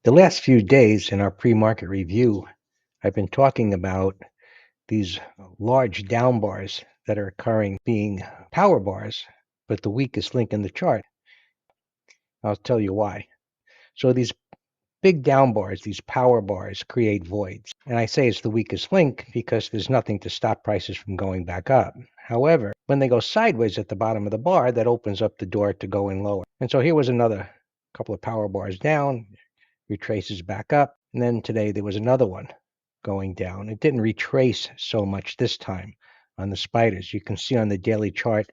The last few days in our pre-market review, I've been talking about these large down bars that are occurring being power bars, but the weakest link in the chart. I'll tell you why. So these big down bars, these power bars, create voids. And I say it's the weakest link because there's nothing to stop prices from going back up. However, when they go sideways at the bottom of the bar, that opens up the door to go in lower. And so here was another couple of power bars down, retraces back up. And then today there was another one going down. It didn't retrace so much this time on the spiders. You can see on the daily chart,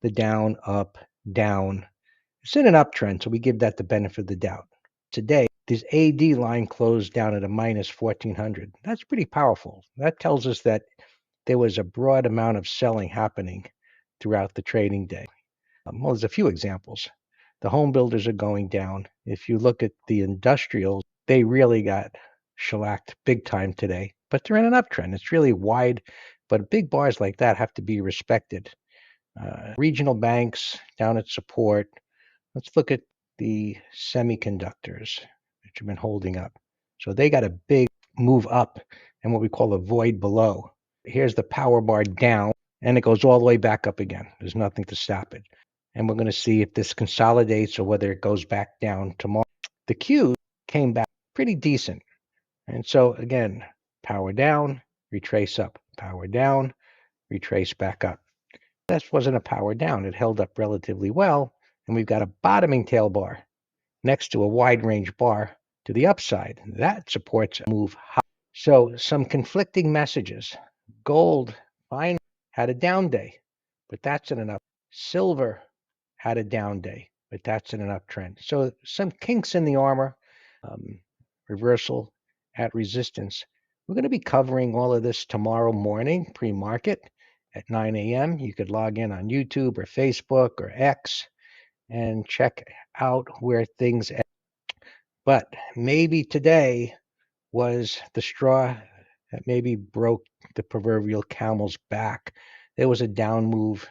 the down, up, down. It's in an uptrend, so we give that the benefit of the doubt. Today, this AD line closed down at a minus 1400. That's pretty powerful. That tells us that there was a broad amount of selling happening throughout the trading day. Well, there's a few examples. The home builders are going down. If you look at the industrials, they really got shellacked big time today, but they're in an uptrend. It's really wide, but big bars like that have to be respected. Regional banks down at support. Let's look at the semiconductors that you've been holding up. So they got a big move up and what we call a void below. Here's the power bar down, and it goes all the way back up again. There's nothing to stop it. And we're going to see if this consolidates or whether it goes back down tomorrow. The Q came back pretty decent. And so again, power down, retrace up, power down, retrace back up. This wasn't a power down. It held up relatively well. And we've got a bottoming tail bar next to a wide range bar to the upside. That supports a move high. So some conflicting messages. Gold finally had a down day, but that's in an up. Silver had a down day, but that's in an uptrend. So some kinks in the armor, reversal at resistance. We're going to be covering all of this tomorrow morning, pre-market at 9 a.m. You could log in on YouTube or Facebook or X and check out where things are. But maybe today was the straw that maybe broke the proverbial camel's back. There was a down move.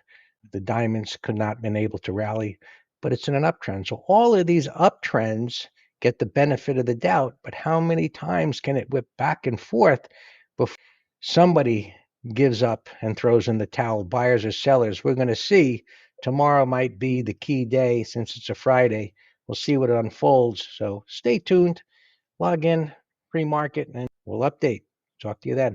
The diamonds could not have been able to rally, but it's in an uptrend. So all of these uptrends get the benefit of the doubt, but how many times can it whip back and forth before somebody gives up and throws in the towel, buyers or sellers? We're going to see. Tomorrow might be the key day since it's a Friday. We'll see what unfolds. So stay tuned, log in, pre-market, and we'll update. Talk to you then.